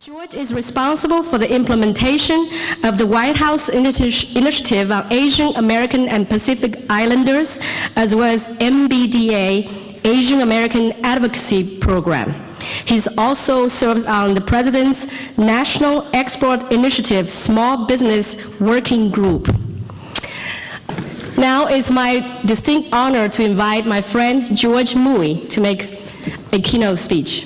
George is responsible for the implementation of the White House Initiative on Asian American and Pacific Islanders, as well as MBDA, Asian American Advocacy Program. He also serves on the President's National Export Initiative Small Business Working Group. Now it's my distinct honor to invite my friend George Mui to make a keynote speech.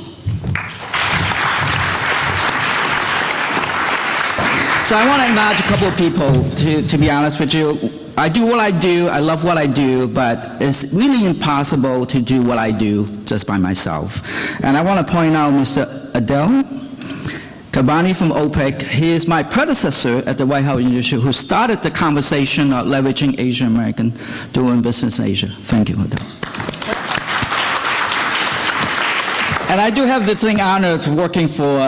So I want to acknowledge a couple of people, to be honest with you. I do what I do, I love what I do, but it's really impossible to do what I do just by myself. And I want to point out Mr. Adel Kabani from OPEC. He is my predecessor at the White House Initiative who started the conversation of leveraging Asian American doing business in Asia. Thank you, Adel. And I do have the distinct honor of working for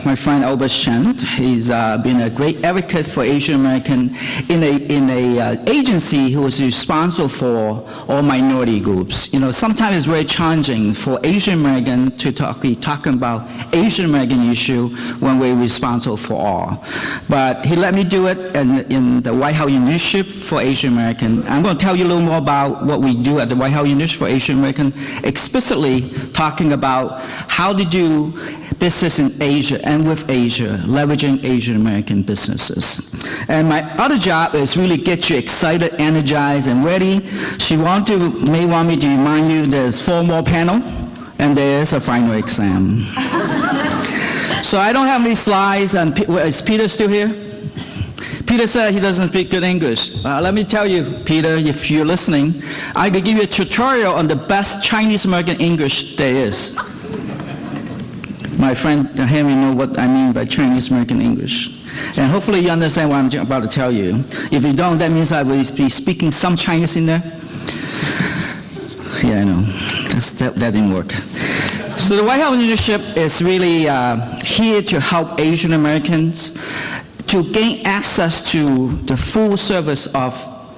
my friend Albert Shen. He's been a great advocate for Asian American in a agency who is responsible for all minority groups. You know, sometimes it's very challenging for Asian American to be talking about Asian American issue when we're responsible for all. But he let me do it in the White House Initiative for Asian American. I'm going to tell you a little more about what we do at the White House Initiative for Asian American, explicitly talking about how to do business in Asia and with Asia, leveraging Asian American businesses. And my other job is really get you excited, energized, and ready. May want me to remind you there's 4 more panels, and there's a final exam. So I don't have any slides. And is Peter still here? Peter said he doesn't speak good English. Let me tell you, Peter, if you're listening, I could give you a tutorial on the best Chinese American English there is. My friend Henry knows what I mean by Chinese American English. And hopefully you understand what I'm about to tell you. If you don't, that means I will be speaking some Chinese in there. Yeah, I know. That didn't work. So the White House Initiative is really here to help Asian Americans to gain access to the full service of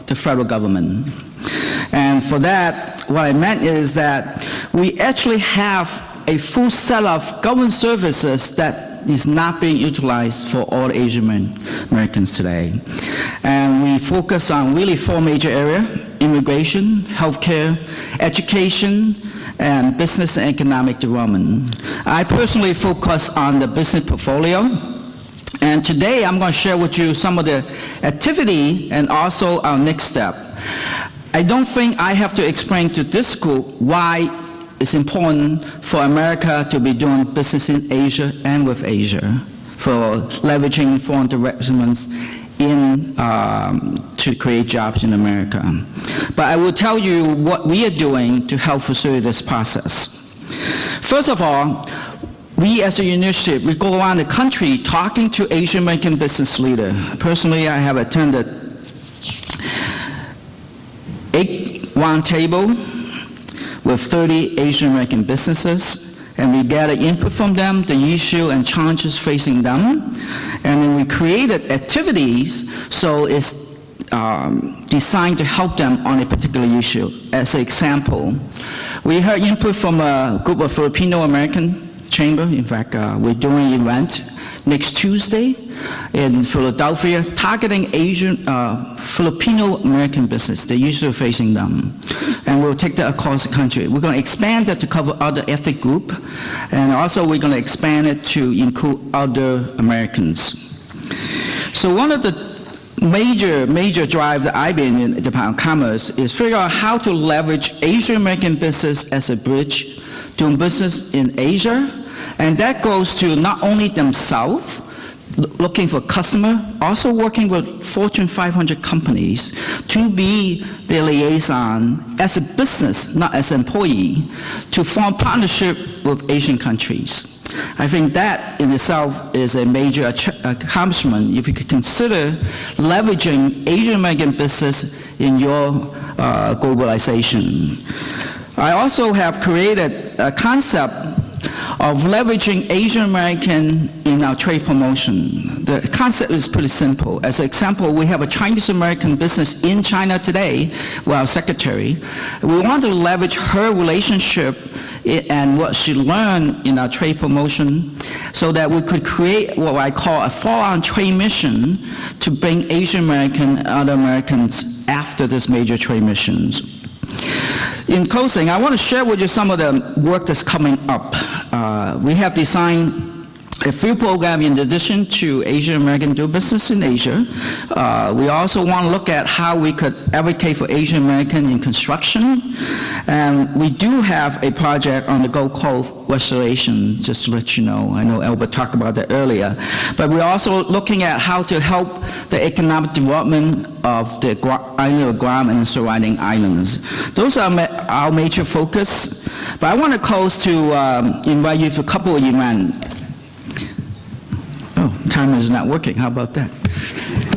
the federal government. And for that, what I meant is that we actually have a full set of government services that is not being utilized for all Asian Americans today. And we focus on really 4 major areas: immigration, healthcare, education, and business and economic development. I personally focus on the business portfolio. And today I'm going to share with you some of the activity and also our next step. I don't think I have to explain to this group why it's important for America to be doing business in Asia and with Asia, for leveraging foreign direct investments to create jobs in America. But I will tell you what we are doing to help facilitate this process. First of all, we as a initiative, we go around the country talking to Asian American business leaders. Personally, I have attended 8 roundtables with 30 Asian American businesses, and we gather input from them, the issue and challenges facing them, and then we created activities so it's designed to help them on a particular issue. As an example, we heard input from a group of Filipino American chamber. In fact, we're doing an event next Tuesday in Philadelphia targeting Asian Filipino American business, the issue facing them. And we'll take that across the country. We're going to expand that to cover other ethnic groups, and also we're going to expand it to include other Americans. So one of the major drive that I've been in the Department of Commerce is figure out how to leverage Asian American business as a bridge doing business in Asia. And that goes to not only themselves, looking for customer, also working with Fortune 500 companies to be their liaison as a business, not as an employee, to form partnership with Asian countries. I think that in itself is a major accomplishment if you could consider leveraging Asian American business in your globalization. I also have created a concept of leveraging Asian American in our trade promotion. The concept is pretty simple. As an example, we have a Chinese American business in China today with our secretary. We want to leverage her relationship and what she learned in our trade promotion so that we could create what I call a follow-on trade mission to bring Asian American and other Americans after this major trade missions. In closing, I want to share with you some of the work that's coming up. We have designed a few programs in addition to Asian American do business in Asia. We also want to look at how we could advocate for Asian American in construction. And we do have a project on the Gold Coast restoration, just to let you know. I know Albert talked about that earlier. But we're also looking at how to help the economic development of the island of Guam and the surrounding islands. Those are our major focus. But I want to close to invite you to a couple of events. Oh, timer is not working. How about that?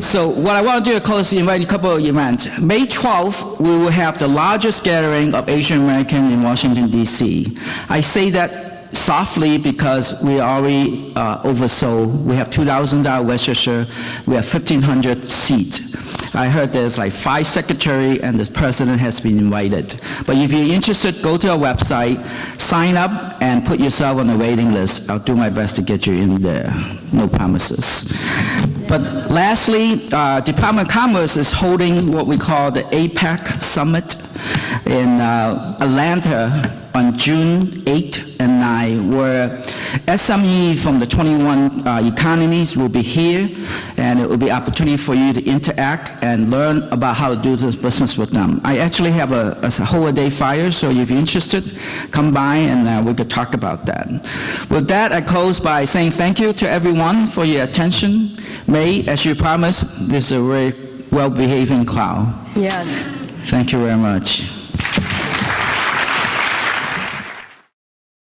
So what I want to do is close invite a couple of events. May 12th, we will have the largest gathering of Asian American in Washington, D.C. I say that softly because we already oversold. We have $2,000 register. We have 1,500 seats. I heard there's like 5 secretaries and the president has been invited. But if you're interested, go to our website, sign up, and put yourself on the waiting list. I'll do my best to get you in there. No promises. But lastly, Department of Commerce is holding what we call the APEC Summit in Atlanta on June 8 and 9, where SME from the 21 economies will be here, and it will be an opportunity for you to interact and learn about how to do this business with them. I actually have a whole day flyer, so if you're interested, come by and we could talk about that. With that, I close by saying thank you to everyone for your attention. May, as you promised, this is a very well-behaving crowd. Yes. Thank you very much.